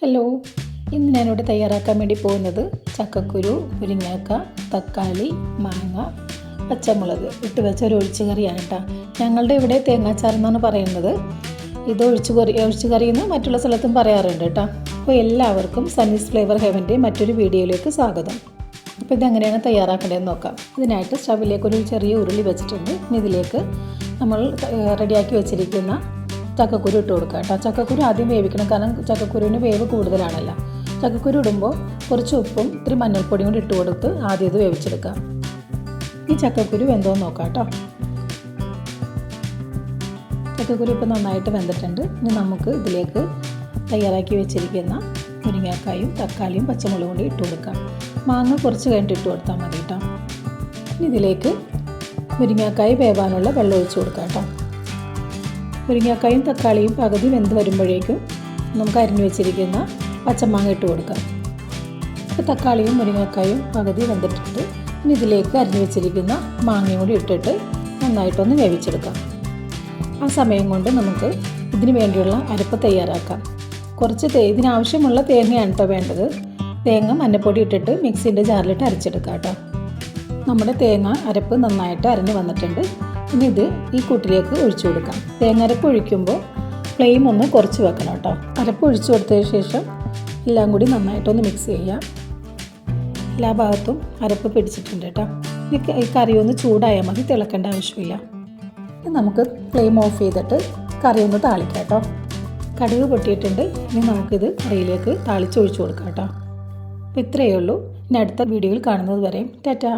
Hello, ഇന്ന് ഞാനിവിടെ തയ്യാറാക്കാൻ വേണ്ടി പോകുന്നത് ചക്കക്കുരു, മുരിങ്ങക്ക, തക്കാളി, മാങ്ങ, പച്ചമുളക് ഇട്ട് വെച്ച ഒരു ഒഴിച്ചുകറിയാണ് കേട്ടോ. ഞങ്ങളുടെ ഇവിടെ തേങ്ങാച്ചാർ എന്നാണ് പറയുന്നത്. ഇത് ഒഴിച്ചുകറി എന്ന് മറ്റുള്ള സ്ഥലത്തും പറയാറുണ്ട് കേട്ടോ. അപ്പോൾ എല്ലാവർക്കും സണ്ണീസ് ഫ്ലേവർ ഹെവൻ്റെ മറ്റൊരു വീഡിയോയിലേക്ക് സ്വാഗതം. അപ്പോൾ ഇതെങ്ങനെയാണ് തയ്യാറാക്കേണ്ടതെന്ന് നോക്കാം. ഇതിനായിട്ട് സ്റ്റവിലേക്ക് ഒരു ചെറിയ ഉരുളി വെച്ചിട്ടുണ്ട്. ഇനി ഇതിലേക്ക് നമ്മൾ റെഡിയാക്കി വെച്ചിരിക്കുന്ന ചക്കക്കുരു ഇട്ട് കൊടുക്കുക കേട്ടോ. ചക്കക്കുരു ആദ്യം വേവിക്കണം, കാരണം ചക്കക്കുരുവിന് വേവ് കൂടുതലാണല്ലോ. ചക്കക്കുരു ഇടുമ്പോൾ കുറച്ച് ഉപ്പും ഇത്തിരി മഞ്ഞൾപ്പൊടിയും കൂടി ഇട്ട് കൊടുത്ത് ആദ്യം ഇത് വേവിച്ചെടുക്കാം. ഈ ചക്കക്കുരു വെന്തോന്ന് നോക്കാം കേട്ടോ. ചക്കക്കുരു ഇപ്പോൾ നന്നായിട്ട് വെന്തിട്ടുണ്ട്. ഇനി നമുക്ക് ഇതിലേക്ക് തയ്യാറാക്കി വെച്ചിരിക്കുന്ന മുരിങ്ങക്കായും തക്കാളിയും പച്ചമുളകും കൂടി ഇട്ട് കൊടുക്കാം. മാങ്ങ കുറച്ച് കഴിഞ്ഞിട്ട് ഇട്ട് കൊടുത്താൽ മതി കേട്ടോ. ഇനി ഇതിലേക്ക് മുരിങ്ങക്കായ് വേവാനുള്ള വെള്ളം ഒഴിച്ച് കൊടുക്കാം കേട്ടോ. മുരിങ്ങക്കായും തക്കാളിയും പകുതി വെന്ത് വരുമ്പോഴേക്കും നമുക്ക് അരിഞ്ഞു വെച്ചിരിക്കുന്ന പച്ചമാങ്ങ ഇട്ട് കൊടുക്കാം. ഇപ്പോൾ തക്കാളിയും മുരിങ്ങക്കായും പകുതി വെന്തിട്ടുണ്ട്. ഇനി ഇതിലേക്ക് അരിഞ്ഞു വെച്ചിരിക്കുന്ന മാങ്ങയും കൂടി ഇട്ടിട്ട് നന്നായിട്ടൊന്ന് വേവിച്ചെടുക്കാം. ആ സമയം കൊണ്ട് നമുക്ക് ഇതിന് വേണ്ടിയുള്ള അരപ്പ് തയ്യാറാക്കാം. ഇതിനാവശ്യമുള്ള തേങ്ങയാണ് കേട്ടോ വേണ്ടത്. തേങ്ങ മഞ്ഞപ്പൊടി ഇട്ടിട്ട് മിക്സിൻ്റെ ജാറിലിട്ട് അരച്ചെടുക്കാം കേട്ടോ. നമ്മുടെ തേങ്ങ അരപ്പ് നന്നായിട്ട് അരഞ്ഞ് വന്നിട്ടുണ്ട്. ഇനി ഇത് ഈ കൂട്ടിലേക്ക് ഒഴിച്ചു കൊടുക്കാം. തേങ്ങ അരപ്പ് ഒഴിക്കുമ്പോൾ ഫ്ലെയിം ഒന്ന് കുറച്ച് വെക്കണം കേട്ടോ. അരപ്പ് ഒഴിച്ചു കൊടുത്തതിന് ശേഷം എല്ലാം കൂടി നന്നായിട്ടൊന്ന് മിക്സ് ചെയ്യാം. എല്ലാ ഭാഗത്തും അരപ്പ് പിടിച്ചിട്ടുണ്ട് കേട്ടോ. ഈ കറി ഒന്ന് ചൂടായാൽ മതി, തിളക്കേണ്ട ആവശ്യമില്ല. നമുക്ക് ഫ്ലെയിം ഓഫ് ചെയ്തിട്ട് കറി ഒന്ന് താളിക്കാം കേട്ടോ. കടുക് പൊട്ടിയിട്ടുണ്ട്. ഇനി നമുക്കിത് കറിയിലേക്ക് താളിച്ചൊഴിച്ചു കൊടുക്കാം കേട്ടോ. അപ്പോൾ ഇത്രയേ ഉള്ളൂ. ഇനി അടുത്ത വീഡിയോയിൽ കാണുന്നത് വരെയും ടാറ്റാ.